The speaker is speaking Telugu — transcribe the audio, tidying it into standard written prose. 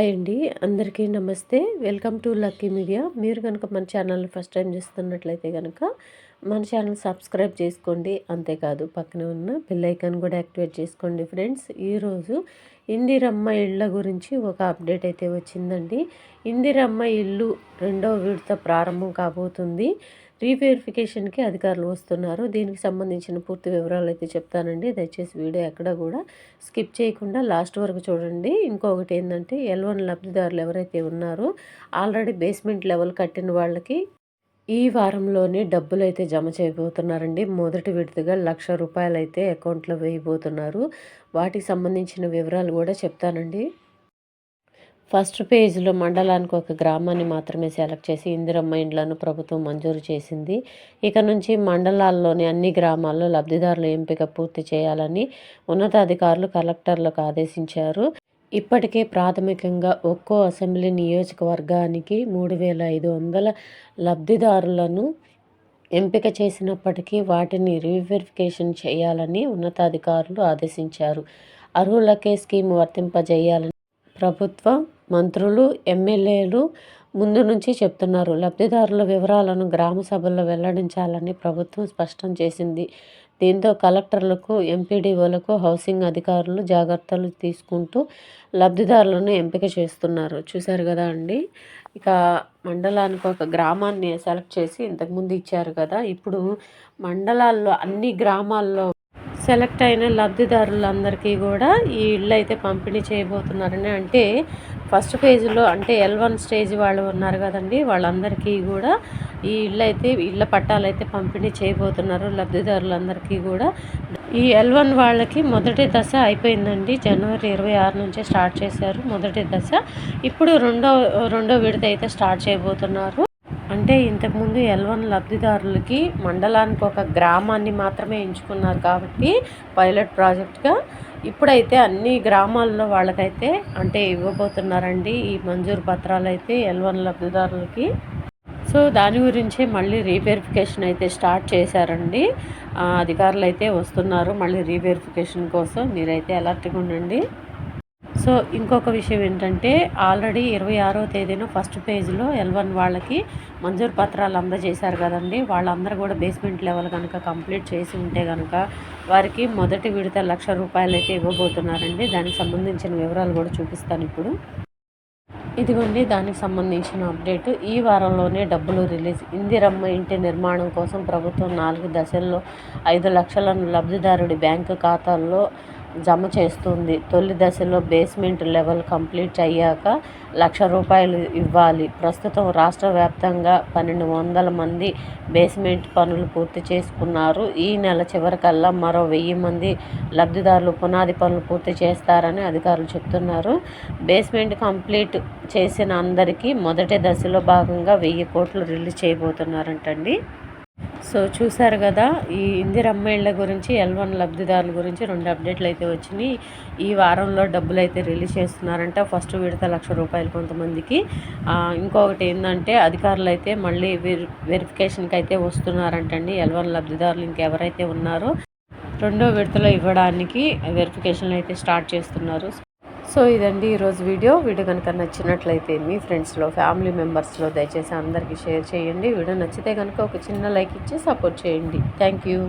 హాయ్ అండి, అందరికీ నమస్తే. Welcome to lucky media. మీరు కనుక మన ఛానల్ని ఫస్ట్ టైం చూస్తున్నట్లయితే కనుక మన ఛానల్ సబ్స్క్రైబ్ చేసుకోండి. అంతేకాదు పక్కనే ఉన్న బెల్ ఐకాన్ కూడా యాక్టివేట్ చేసుకోండి. ఫ్రెండ్స్, ఈరోజు ఇందిరమ్మ ఇళ్ళ గురించి ఒక అప్డేట్ అయితే వచ్చిందండి. ఇందిరమ్మ ఇల్లు రెండవ విడత ప్రారంభం కాబోతుంది. రీవెరిఫికేషన్కి అధికారులు వస్తున్నారు. దీనికి సంబంధించిన పూర్తి వివరాలు అయితే చెప్తానండి. దయచేసి వీడియో ఎక్కడ కూడా స్కిప్ చేయకుండా లాస్ట్ వరకు చూడండి. ఇంకొకటి ఏంటంటే L1 లబ్ధిదారులు ఎవరైతే ఉన్నారో ఆల్రెడీ బేస్మెంట్ లెవెల్ కట్టిన వాళ్ళకి ఈ వారంలోనే డబ్బులు అయితే జమ చేయబోతున్నారండి. మొదటి విడతగా ₹1,00,000 అయితే అకౌంట్లో వేయబోతున్నారు. వాటికి సంబంధించిన వివరాలు కూడా చెప్తానండి. ఫస్ట్ పేజ్లో మండలానికి ఒక గ్రామాన్ని మాత్రమే సెలెక్ట్ చేసి ఇందిరమ్మ ఇండ్లను ప్రభుత్వం మంజూరు చేసింది. ఇక నుంచి మండలాల్లోని అన్ని గ్రామాల్లో లబ్ధిదారుల ఎంపిక పూర్తి చేయాలని ఉన్నతాధికారులు కలెక్టర్లకు ఆదేశించారు. ఇప్పటికే ప్రాథమికంగా ఒక్కో అసెంబ్లీ నియోజకవర్గానికి 3,500 లబ్ధిదారులను ఎంపిక చేసినప్పటికీ వాటిని రీవెరిఫికేషన్ చేయాలని ఉన్నతాధికారులు ఆదేశించారు. అర్హులకే స్కీమ్ వర్తింపజేయాలని ప్రభుత్వం, మంత్రులు, ఎమ్మెల్యేలు ముందు నుంచి చెప్తున్నారు. లబ్ధిదారుల వివరాలను గ్రామ సభల్లో వెల్లడించాలని ప్రభుత్వం స్పష్టం చేసింది. దీంతో కలెక్టర్లకు, ఎంపీడీఓలకు, హౌసింగ్ అధికారులు జాగ్రత్తలు తీసుకుంటూ లబ్ధిదారులను ఎంపిక చేస్తున్నారు. చూశారు కదా అండి. ఇక మండలానికి ఒక గ్రామాన్ని సెలెక్ట్ చేసి ఇంతకుముందు ఇచ్చారు కదా, ఇప్పుడు మండలాల్లో అన్ని గ్రామాల్లో సెలెక్ట్ అయిన లబ్ధిదారులందరికీ కూడా ఈ ఇళ్ళు అయితే పంపిణీ చేయబోతున్నారని, అంటే ఫస్ట్ ఫేజ్లో అంటే L1 స్టేజ్ వాళ్ళు ఉన్నారు కదండి, వాళ్ళందరికీ కూడా ఈ ఇళ్ళ పట్టాలు అయితే పంపిణీ చేయబోతున్నారు. లబ్ధిదారులందరికీ కూడా ఈ L1 వాళ్ళకి మొదటి దశ అయిపోయిందండి. జనవరి 26 నుంచే స్టార్ట్ చేశారు మొదటి దశ. ఇప్పుడు రెండో విడత అయితే స్టార్ట్ చేయబోతున్నారు. అంటే ఇంతకుముందు L1 లబ్ధిదారులకి మండలానికి ఒక గ్రామాన్ని మాత్రమే ఎంచుకున్నారు కాబట్టి పైలట్ ప్రాజెక్ట్గా, ఇప్పుడైతే అన్ని గ్రామాల్లో వాళ్ళకైతే అంటే ఇవ్వబోతున్నారండి ఈ మంజూరు పత్రాలు అయితే L1 లబ్ధిదారులకి. సో దాని గురించి మళ్ళీ రీవెరిఫికేషన్ అయితే స్టార్ట్ చేశారండి. అధికారులు అయితే వస్తున్నారు మళ్ళీ రీవెరిఫికేషన్ కోసం. మీరైతే అలర్ట్గా ఉండండి. సో ఇంకొక విషయం ఏంటంటే, ఆల్రెడీ 26వ తేదీన ఫస్ట్ పేజ్లో L1 వాళ్ళకి మంజూరు పత్రాలు అందజేశారు కదండి. వాళ్ళందరూ కూడా బేస్మెంట్ లెవెల్ కనుక కంప్లీట్ చేసి ఉంటే కనుక వారికి మొదటి విడత ₹1,00,000 అయితే ఇవ్వబోతున్నారండి. దానికి సంబంధించిన వివరాలు కూడా చూపిస్తాను ఇప్పుడు. ఇదిగోండి దానికి సంబంధించిన అప్డేట్. ఈ వారంలోనే డబ్బులు రిలీజ్. ఇందిరమ్మ ఇంటి నిర్మాణం కోసం ప్రభుత్వం 4 దశల్లో 5 లక్షలను లబ్ధిదారుడి బ్యాంకు ఖాతాల్లో జమ చేస్తుంది. తొలి దశలో బేస్మెంట్ లెవెల్ కంప్లీట్ అయ్యాక ₹1,00,000 ఇవ్వాలి. ప్రస్తుతం రాష్ట్ర వ్యాప్తంగా 1,200 మంది బేస్మెంట్ పనులు పూర్తి చేసుకున్నారు. ఈ నెల చివరికల్లా మరో 1,000 మంది లబ్ధిదారులు పునాది పనులు పూర్తి చేస్తారని అధికారులు చెప్తున్నారు. బేస్మెంట్ కంప్లీట్ చేసిన అందరికీ మొదటి దశలో భాగంగా 1,000 కోట్లు రిలీజ్ చేయబోతున్నారంటండి. సో చూశారు కదా, ఈ ఇందిరమ్మ ఇళ్ళ గురించి L1 లబ్ధిదారుల గురించి 2 అప్డేట్లు అయితే వచ్చినాయి. ఈ వారంలో డబ్బులు అయితే రిలీజ్ చేస్తున్నారంట. ఫస్ట్ విడత ₹1,00,000 కొంతమందికి. ఇంకొకటి ఏంటంటే, అధికారులు అయితే మళ్ళీ వెరిఫికేషన్కి అయితే వస్తున్నారంటండి. L1 లబ్ధిదారులు ఇంకెవరైతే ఉన్నారో రెండో విడతలో ఇవ్వడానికి వెరిఫికేషన్లు అయితే స్టార్ట్ చేస్తున్నారు. సో ఇదండి ఈరోజు వీడియో కనుక నచ్చినట్లయితే మీ ఫ్రెండ్స్లో, ఫ్యామిలీ మెంబర్స్లో దయచేసి అందరికీ షేర్ చేయండి. వీడియో నచ్చితే కనుక ఒక చిన్న లైక్ ఇచ్చి సపోర్ట్ చేయండి. Thank you.